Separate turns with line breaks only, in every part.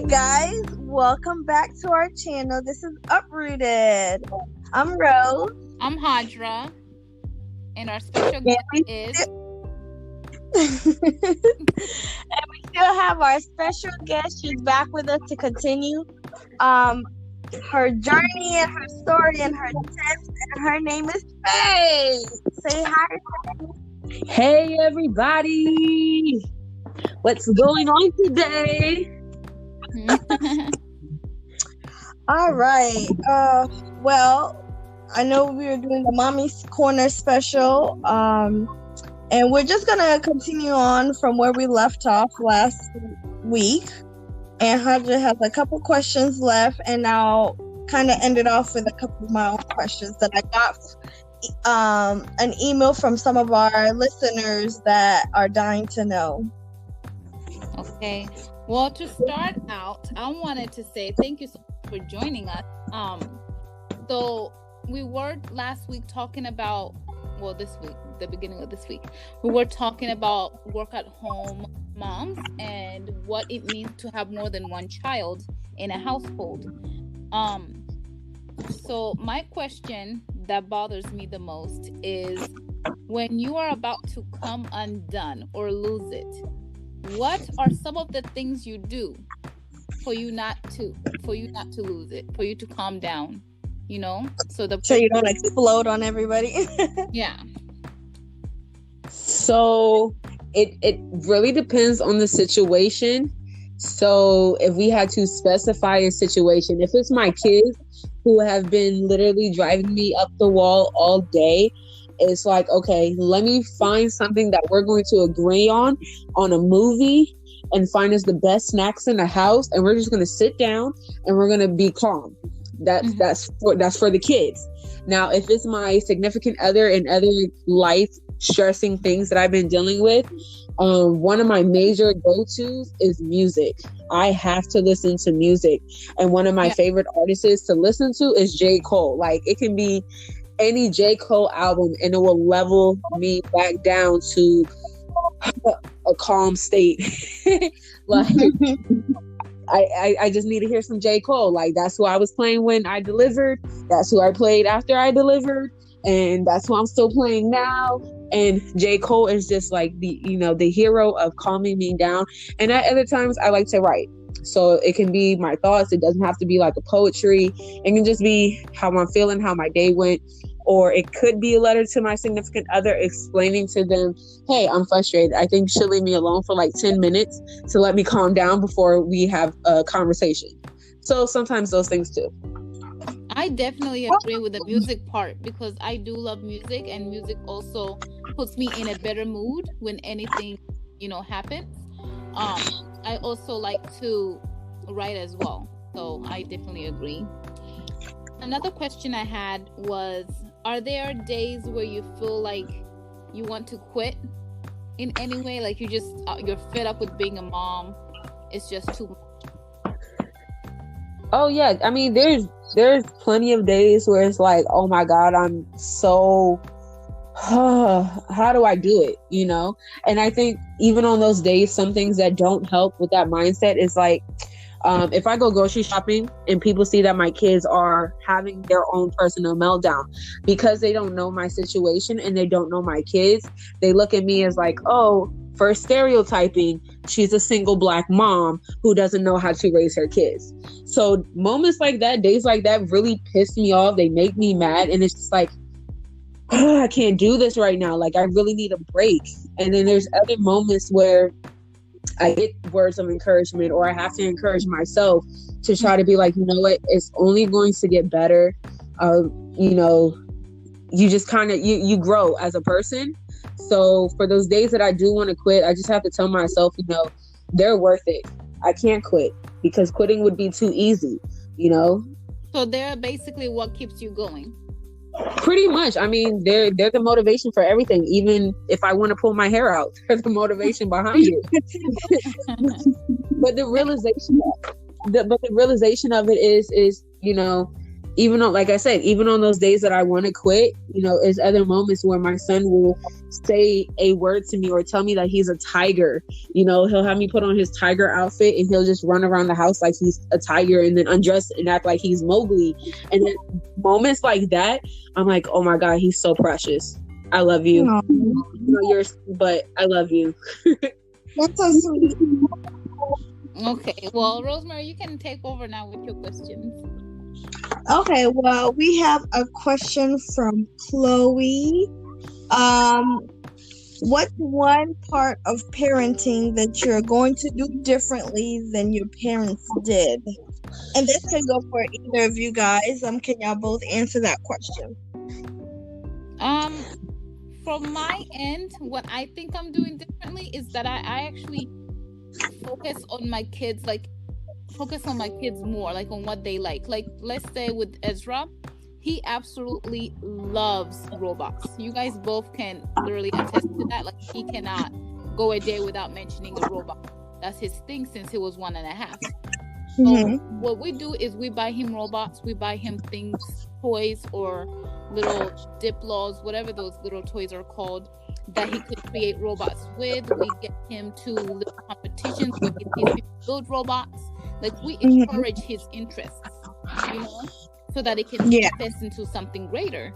guys, welcome back to our channel. This is Uprooted. I'm Rose.
I'm Hadra. And our special guest is...
And we still have our special guest. She's back with us to continue her journey and her story and her tips. And her name is Faye. Say hi.
Hey, everybody. What's going on today?
All right. Well, I know we were doing the Mommy's Corner special, and we're just gonna continue on from where we left off last week. And Hadra has a couple questions left, and I'll kind of end it off with a couple of my own questions that I got an email from some of our listeners that are dying to know.
Okay. Well, to start out, I wanted to say thank you so much for joining us. So we were last week talking about, well, this week, the beginning of this week, we were talking about work at home moms and what it means to have more than one child in a household. So my question that bothers me the most is when you are about to come undone or lose it, what are some of the things you do for you not to lose it, for you to calm down, so
you don't explode on everybody?
Yeah.
So it really depends on the situation. So if we had to specify a situation, if it's my kids who have been literally driving me up the wall all day, it's like, okay, let me find something that we're going to agree on a movie and find us the best snacks in the house. And we're just going to sit down and we're going to be calm. That's for the kids. Now, if it's my significant other and other life stressing things that I've been dealing with, one of my major go-tos is music. I have to listen to music. And one of my favorite artists to listen to is J. Cole. Like, it can be any J. Cole album and it will level me back down to a calm state. Like, I just need to hear some J. Cole. Like, that's who I was playing when I delivered. That's who I played after I delivered. And that's who I'm still playing now. And J. Cole is just like the hero of calming me down. And at other times I like to write. So it can be my thoughts. It doesn't have to be like a poetry. It can just be how I'm feeling, how my day went. Or it could be a letter to my significant other explaining to them, hey, I'm frustrated. I think you should leave me alone for like 10 minutes to let me calm down before we have a conversation. So sometimes those things too.
I definitely agree with the music part because I do love music, and music also puts me in a better mood when anything, happens. I also like to write as well. So I definitely agree. Another question I had was, are there days where you feel like you want to quit in any way? Like you're fed up with being a mom. It's just too much.
Oh yeah. I mean, there's plenty of days where it's like, oh my God, I'm so, how do I do it? And I think even on those days, some things that don't help with that mindset is like, if I go grocery shopping and people see that my kids are having their own personal meltdown because they don't know my situation and they don't know my kids, they look at me as like, oh, for stereotyping, she's a single Black mom who doesn't know how to raise her kids. So moments like that, days like that really piss me off. They make me mad. And it's just like, oh, I can't do this right now. Like, I really need a break. And then there's other moments where I get words of encouragement, or I have to encourage myself to try to be like, you know what, it's only going to get better. You just kind of, you grow as a person. So for those days that I do want to quit, I just have to tell myself, they're worth it. I can't quit because quitting would be too easy,
So they're basically what keeps you going.
Pretty much. I mean, they're the motivation for everything. Even if I want to pull my hair out, they're the motivation behind it. But the realization of it is, even on, like I said, even on those days that I want to quit, you know, there's other moments where my son will say a word to me or tell me that he's a tiger. You know, he'll have me put on his tiger outfit and he'll just run around the house like he's a tiger and then undress and act like he's Mowgli. And then moments like that, I'm like, oh my God, he's so precious. I love you.
Aw.
You know, but I love you.
That's so sweet.
Okay, well, Rosemary, you can take over now with your questions.
Okay, well, we have a question from Chloe. What's one part of parenting that you're going to do differently than your parents did? And this can go for either of you guys. Can y'all both answer that question?
From my end, what I think I'm doing differently is that I actually focus on my kids, more, like on what they like. Like, let's say with Ezra, he absolutely loves Roblox. You guys both can literally attest to that. Like, he cannot go a day without mentioning a Roblox. That's his thing since he was 1.5. So what we do is we buy him robots, we buy him things, toys, or little Diplos, whatever those little toys are called, that he could create robots with. We get him to little competitions where he sees people build robots. Like, we encourage his interests, you know, so that it can invest into something greater.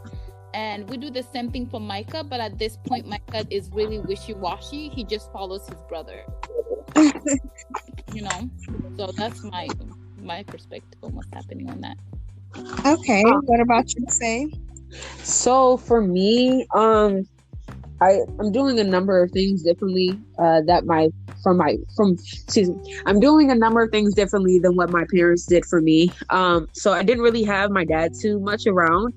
And we do the same thing for Micah, but at this point, Micah is really wishy-washy. He just follows his brother. You know, so that's my perspective on what's happening on that.
Okay, what about you, Faye?
So for me, I'm doing a number of things differently. I'm doing a number of things differently than what my parents did for me. So I didn't really have my dad too much around.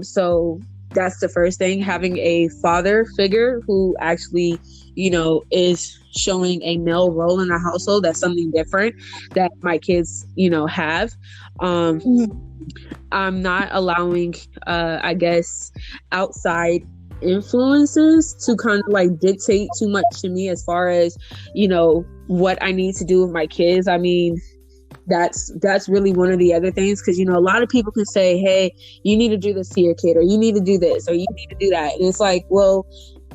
So that's the first thing, having a father figure who actually, you know, is showing a male role in the household. That's something different that my kids, you know, have. I'm not allowing, I guess, outside influences to kind of like dictate too much to me as far as, you know, what I need to do with my kids. I mean, that's really one of the other things, because, you know, a lot of people can say, hey, you need to do this to your kid, or you need to do this, or you need to do that. And it's like, well,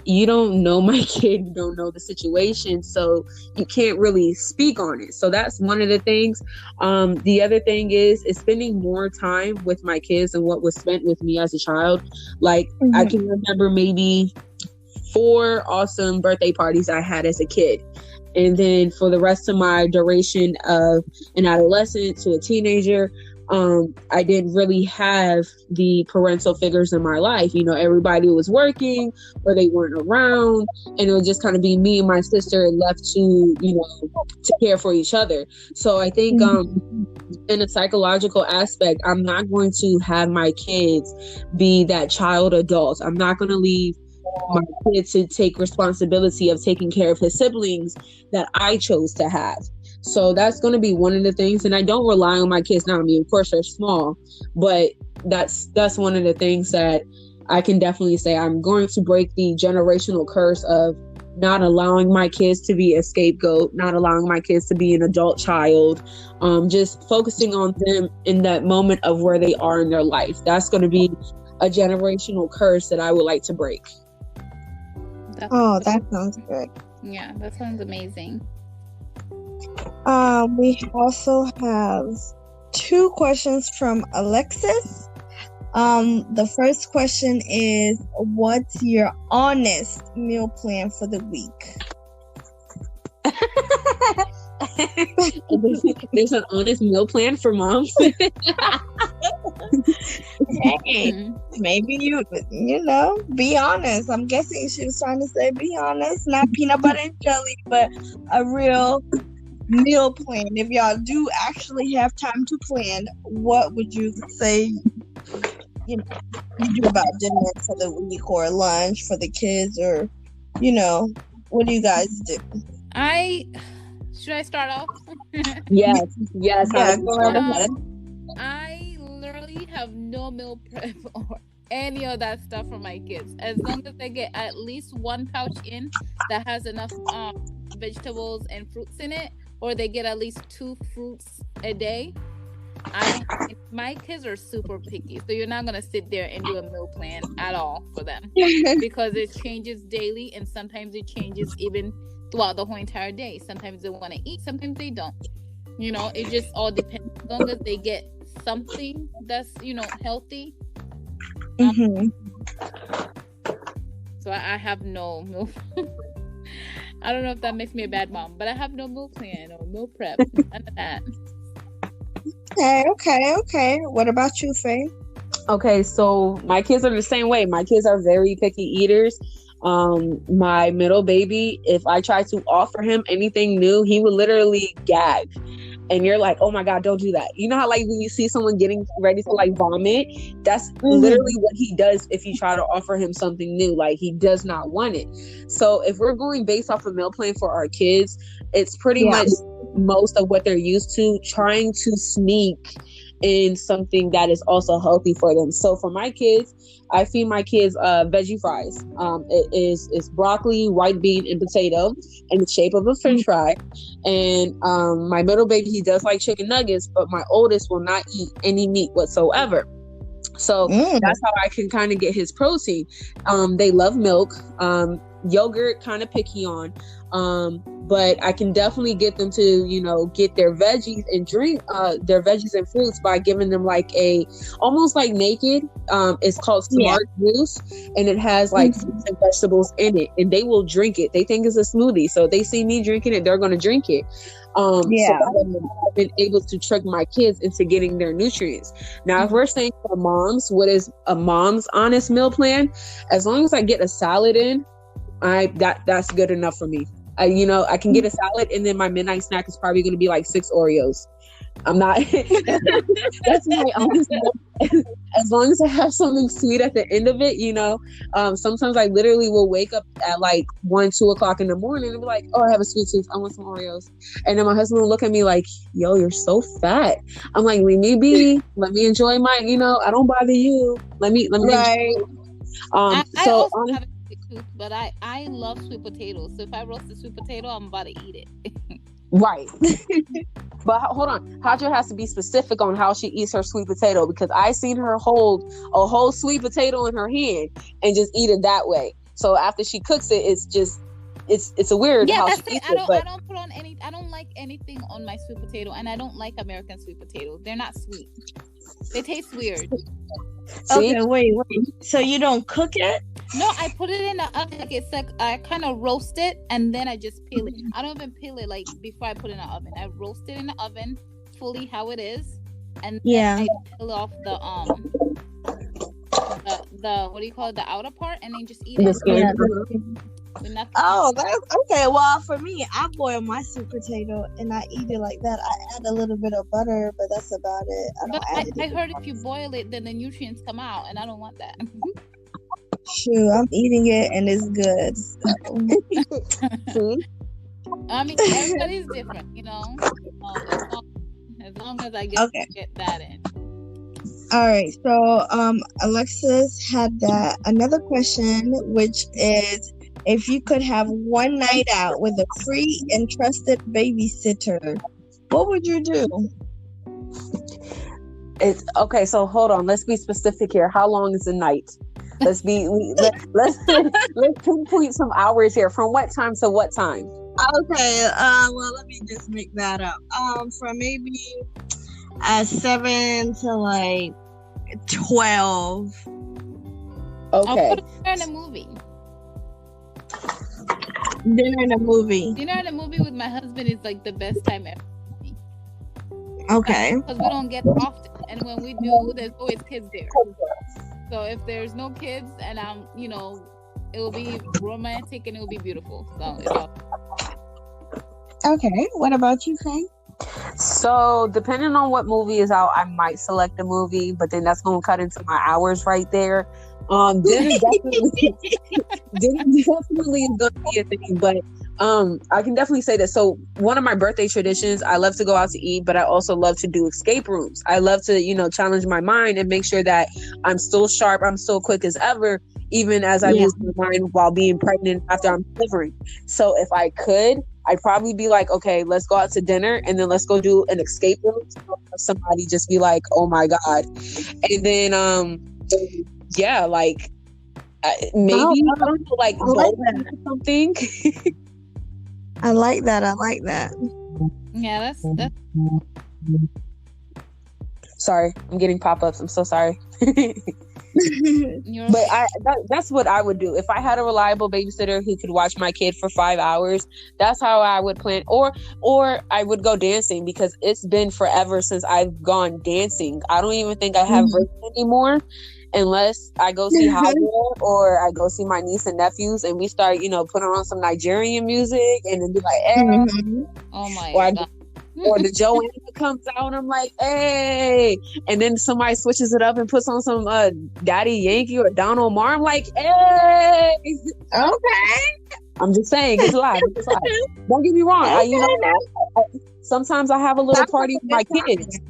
you don't know my kid, you don't know the situation, so you can't really speak on it. So that's one of the things. The other thing is spending more time with my kids than what was spent with me as a child. Like, I can remember maybe 4 awesome birthday parties I had as a kid. And then for the rest of my duration of an adolescent to a teenager, I didn't really have the parental figures in my life. You know, everybody was working or they weren't around, and it would just kind of be me and my sister left to, you know, to care for each other. So I think in a psychological aspect, I'm not going to have my kids be that child adult. I'm not going to leave my kid to take responsibility of taking care of his siblings that I chose to have. So that's going to be one of the things. And I don't rely on my kids now. I mean, of course, they're small, but that's one of the things that I can definitely say I'm going to break the generational curse of not allowing my kids to be a scapegoat, not allowing my kids to be an adult child, just focusing on them in that moment of where they are in their life. That's going to be a generational curse that I would like to break.
That sounds good.
Yeah, that sounds amazing.
We also have 2 questions from Alexis. The first question is, what's your honest meal plan for the week?
There's an honest meal plan for moms.
Hey, maybe you know, be honest. I'm guessing she was trying to say be honest, not peanut butter and jelly, but a real meal plan. If y'all do actually have time to plan, what would you say, you know, you do about dinner for the week or lunch for the kids, or, you know, what do you guys do?
Should I start off?
Yes.
Yeah, go right ahead.
I literally have no meal prep or any of that stuff for my kids. As long as they get at least 1 pouch in that has enough vegetables and fruits in it, or they get at least 2 fruits a day, My kids are super picky, so you're not gonna sit there and do a meal plan at all for them because it changes daily, and sometimes it changes even throughout the whole entire day. Sometimes they want to eat, sometimes they don't. It just all depends. As long as they get something that's healthy. So I have no meal. I don't know if that makes me a bad mom, but I have no meal plan or meal prep. None of that.
Okay. What about you, Faye?
Okay, so my kids are the same way. My kids are very picky eaters. My middle baby, if I try to offer him anything new, he would literally gag. And you're like, oh my God, don't do that. You know how like when you see someone getting ready to like vomit, that's literally what he does if you try to offer him something new. Like he does not want it. So if we're going based off a meal plan for our kids, it's pretty much most of what they're used to, trying to sneak in something that is also healthy for them. So for my kids, I feed my kids veggie fries. It is broccoli, white bean, and potato in the shape of a French fry. And my middle baby, he does like chicken nuggets, but my oldest will not eat any meat whatsoever. So that's how I can kind of get his protein. They love milk. Yogurt, kind of picky on. But I can definitely get them to, get their veggies and drink their veggies and fruits by giving them like almost like Naked. It's called Smart Juice, and it has like fruits and vegetables in it, and they will drink it. They think it's a smoothie, so they see me drinking it, they're going to drink it. So I've been able to trick my kids into getting their nutrients. Now, if we're saying for moms, what is a mom's honest meal plan? As long as I get a salad in, that's good enough for me. I can get a salad, and then my midnight snack is probably going to be like 6 Oreos. I'm not. That's my honest. As long as I have something sweet at the end of it, sometimes I literally will wake up at like 1-2 o'clock in the morning and be like, "Oh, I have a sweet tooth. I want some Oreos." And then my husband will look at me like, "Yo, you're so fat." I'm like, "Leave me be. Let me enjoy my. I don't bother you. Let me."
Right.
I also have a sweet tooth, but I love sweet potatoes. So if I roast a sweet potato, I'm about to eat it.
Right. But hold on, Hadra has to be specific on how she eats her sweet potato, because I seen her hold a whole sweet potato in her hand and just eat it that way. So after she cooks it, it's just it's a weird how she eats it.
I don't put on any. I don't like anything on my sweet potato, and I don't like American sweet potatoes. They're not sweet. They taste weird.
See? Okay, wait. So you don't cook it?
No, I put it in the oven. Like it's like I kind of roast it and then I just peel it. I don't even peel it like before I put it in the oven. I roast it in the oven fully how it is, and then I peel off the what do you call it? The outer part, and then just eat it.
Oh, that's okay. Well, for me, I boil my sweet potato and I eat it like that. I add a little bit of butter, but that's about it.
I heard if you boil it, then the nutrients come out, and I don't want that.
Shoot, I'm eating it and it's good.
So. I mean, everybody's different, as long as I get that in.
All right. So, Alexis had another question, which is, if you could have one night out with a free and trusted babysitter, what would you do?
It's okay. So hold on. Let's be specific here. How long is the night? Let's let's pinpoint some hours here. From what time to what time?
Okay. Well, let me just make that up. From maybe 7 to like 12.
Okay.
I'll put her in a movie.
Dinner in a movie.
Dinner in a movie with my husband is like the best time ever.
Okay.
Because we don't get often, and when we do, there's always kids there. So if there's no kids, and it will be romantic and it will be beautiful. So it's all.
Okay. What about you, Faye?
So depending on what movie is out, I might select a movie, but then that's going to cut into my hours right there. Dinner definitely is going to be a thing, but I can definitely say that. So one of my birthday traditions, I love to go out to eat, but I also love to do escape rooms. I love to, challenge my mind and make sure that I'm still sharp, I'm still quick as ever, even as I lose my mind while being pregnant after I'm delivering. So if I could, I'd probably be like, okay, let's go out to dinner and then let's go do an escape room. Somebody just be like, oh my God. And then, yeah, like maybe, I don't know, like bowling or something.
I like that. I like that.
Yeah, that's.
Sorry, I'm getting pop-ups. I'm so sorry. But that's what I would do if I had a reliable babysitter who could watch my kid for 5 hours. That's how I would plan. Or I would go dancing, because it's been forever since I've gone dancing. I don't even think I have breaks anymore, unless I go see Howard or I go see my niece and nephews, and we start, putting on some Nigerian music and then be like, hey.
Oh my God.
Or the Joanna comes out and I'm like, hey. And then somebody switches it up and puts on some Daddy Yankee or Don Omar. I'm like, hey.
Okay.
I'm just saying, it's live. It's live. Don't get me wrong. Sometimes I have a little party with my kids.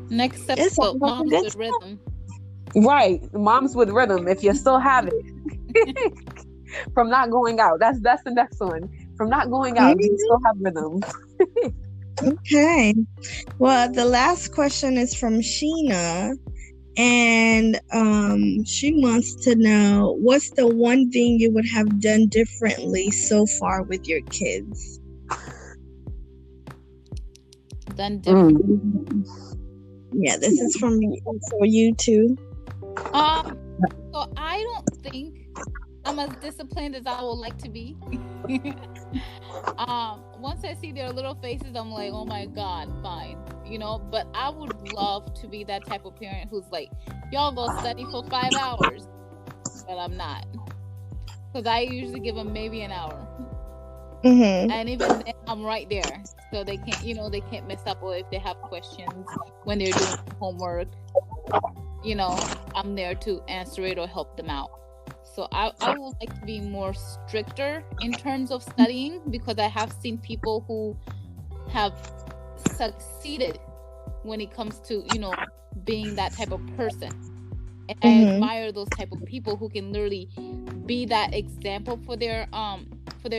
Next episode, Moms with Rhythm.
Right. Moms with Rhythm, if you still have it. From not going out. That's the next one. From not going out, do you still have rhythm?
Okay. Well, the last question is from Sheena, and she wants to know, what's the one thing you would have done differently so far with your kids?
Done differently.
Yeah, this is for you too.
So I don't think I'm as disciplined as I would like to be. Once I see their little faces, I'm like, oh my God, fine. But I would love to be that type of parent who's like, y'all go study for 5 hours. But I'm not. Because I usually give them maybe an hour. And even then, I'm right there. So they can't, they can't mess up, or if they have questions when they're doing homework, I'm there to answer it or help them out. So I would like to be more stricter in terms of studying, because I have seen people who have succeeded when it comes to, being that type of person. And I admire those type of people who can literally be that example for their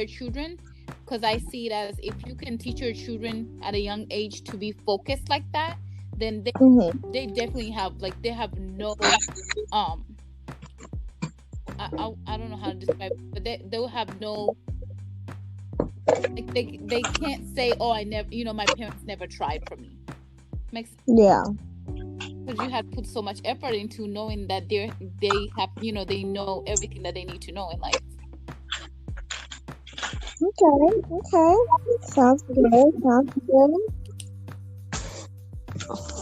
children. Because I see it as, if you can teach your children at a young age to be focused like that, then they definitely have, they have no I don't know how to describe it, but they'll have no, they can't say, oh, I never, my parents never tried for me. Makes sense?
Yeah.
Because you have put so much effort into knowing that they have, they know everything that they need to know in life.
Okay. Sounds good.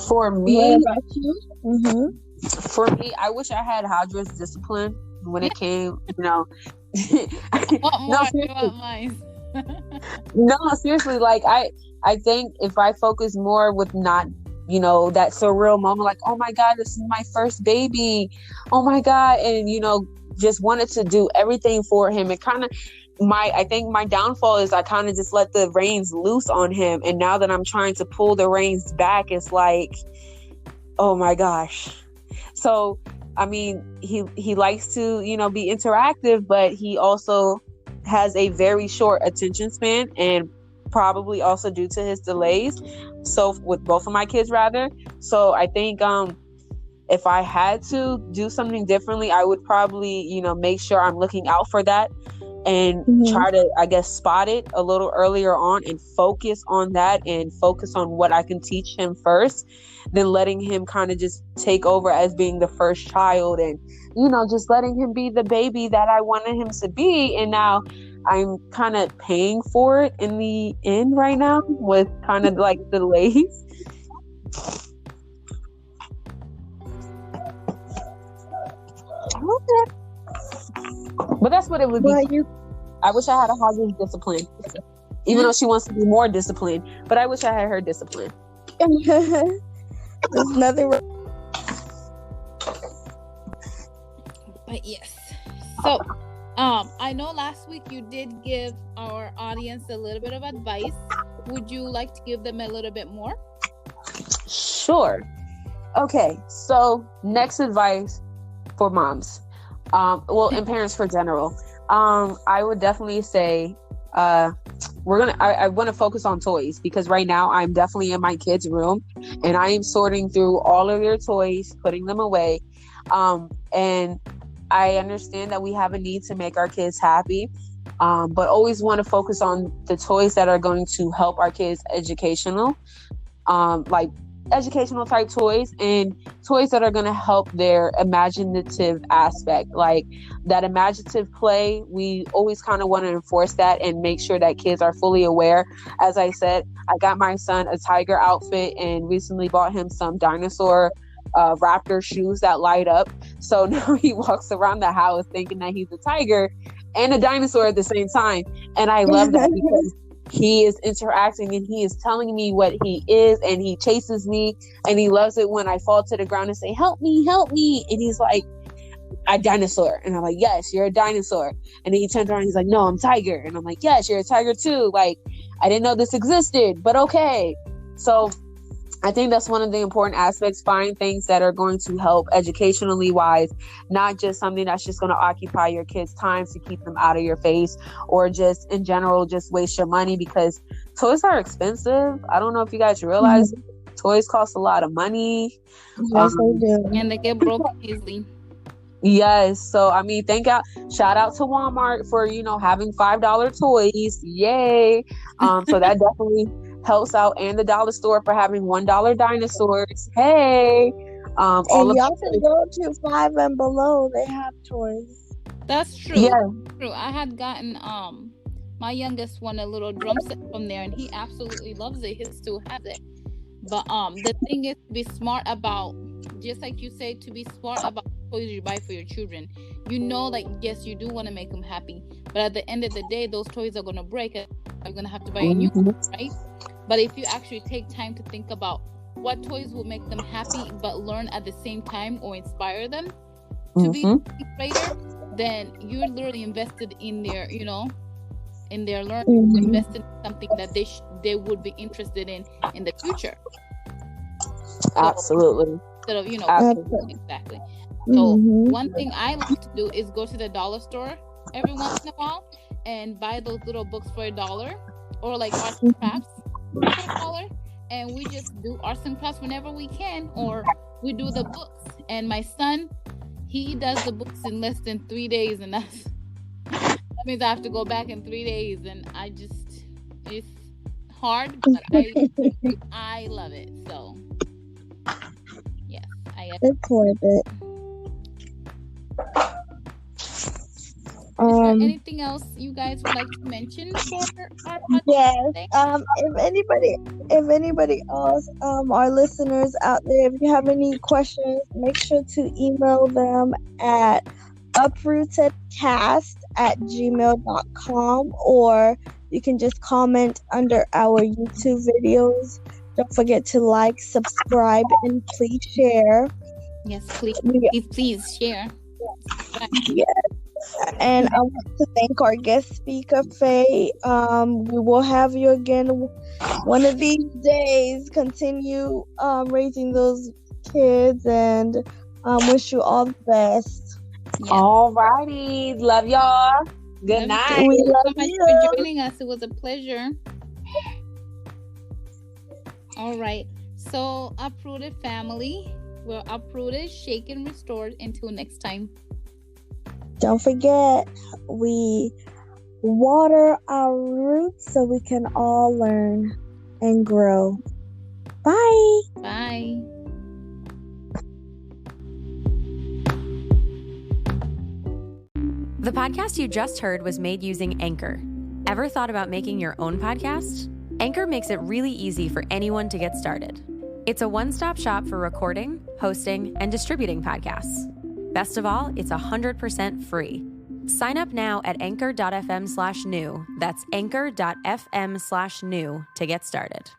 For me,
what about you?
For me, I wish I had Hadra's discipline when it came,
What more about mine?
No, seriously, I think if I focus more with not, that surreal moment, like, oh my God, this is my first baby, oh my God, and just wanted to do everything for him. It kind of, I think my downfall is I kind of just let the reins loose on him, and now that I'm trying to pull the reins back, it's like, oh my gosh. So I mean, he likes to, be interactive, but he also has a very short attention span, and probably also due to his delays. So with both of my kids, rather. So I think if I had to do something differently, I would probably, make sure I'm looking out for that, and try to, I guess, spot it a little earlier on and focus on that, and focus on what I can teach him first, than letting him kind of just take over as being the first child, and just letting him be the baby that I wanted him to be. And now I'm kind of paying for it in the end right now, with kind of delays. Okay. But that's what it would be. I wish I had a Hadra's discipline, even though she wants to be more disciplined. But I wish I had her discipline.
There's nothing wrong.
But yes. So, I know last week you did give our audience a little bit of advice. Would you like to give them a little bit more?
Sure. Okay. So, next advice for moms. And parents for general. I would definitely say, I want to focus on toys, because right now I'm definitely in my kids' room and I am sorting through all of their toys, putting them away. And I understand that we have a need to make our kids happy, but always want to focus on the toys that are going to help our kids like educational type toys, and toys that are going to help their imaginative aspect, like that imaginative play. We always kind of want to enforce that and make sure that kids are fully aware. As I said, I got my son a tiger outfit and recently bought him some dinosaur raptor shoes that light up, so now he walks around the house thinking that he's a tiger and a dinosaur at the same time. And I love that because he is interacting and he is telling me what he is, and he chases me, and he loves it when I fall to the ground and say, help me, and he's like, a dinosaur. And I'm like, yes, you're a dinosaur. And then he turns around and he's like, no, I'm tiger. And I'm like, yes, you're a tiger too. Like, I didn't know this existed, but okay. So I think that's one of the important aspects. Find things that are going to help educationally wise, not just something that's just going to occupy your kids' time to keep them out of your face, or just in general, just waste your money, because toys are expensive. I don't know if you guys realize toys cost a lot of money.
Yes, they do.
And they get broken easily.
Yes. So, I mean, shout out to Walmart for, having $5 toys. Yay. So that definitely helps out, and the dollar store for having $1 dinosaurs. Hey.
And y'all can go to 5 and below. They have toys.
That's true.
Yeah.
True. I had gotten my youngest one a little drum set from there, and he absolutely loves it. He still has it. But the thing is to be smart about, just like you say, to be smart about toys you buy for your children. Like, yes, you do want to make them happy, but at the end of the day, those toys are going to break, and you're going to have to buy a new one, right? But if you actually take time to think about what toys will make them happy but learn at the same time, or inspire them to be greater, then you're literally invested in their in their learning, invested in something that they would be interested in the future.
Absolutely.
Instead of absolutely. Exactly. So one thing I like to do is go to the dollar store every once in a while and buy those little books for $1, or like arts and crafts for $1, and we just do arts and crafts whenever we can, or we do the books. And my son, he does the books in less than 3 days, and that means I have to go back in 3 days, and it's hard, but I love it. So yes,
it's worth it.
Is there anything else you guys would like to mention for our podcast?
Yes. If anybody else, our listeners out there, if you have any questions, make sure to email them at uprootedcast@gmail.com, or you can just comment under our YouTube videos. Don't forget to like, subscribe, and please share.
Yes, please share.
Yes. And I want to thank our guest speaker, Faye. We will have you again one of these days. Continue raising those kids, and wish you all the best.
Yeah. All righty. Love y'all. Good night.
We love you so much for joining us. It was a pleasure. All right. So, Uprooted family, we're uprooted, shaken, restored. Until next time.
Don't forget, we water our roots so we can all learn and grow. Bye.
Bye.
The podcast you just heard was made using Anchor. Ever thought about making your own podcast? Anchor makes it really easy for anyone to get started. It's a one-stop shop for recording, hosting, and distributing podcasts. Best of all, it's 100% free. Sign up now at anchor.fm/new. That's anchor.fm/new to get started.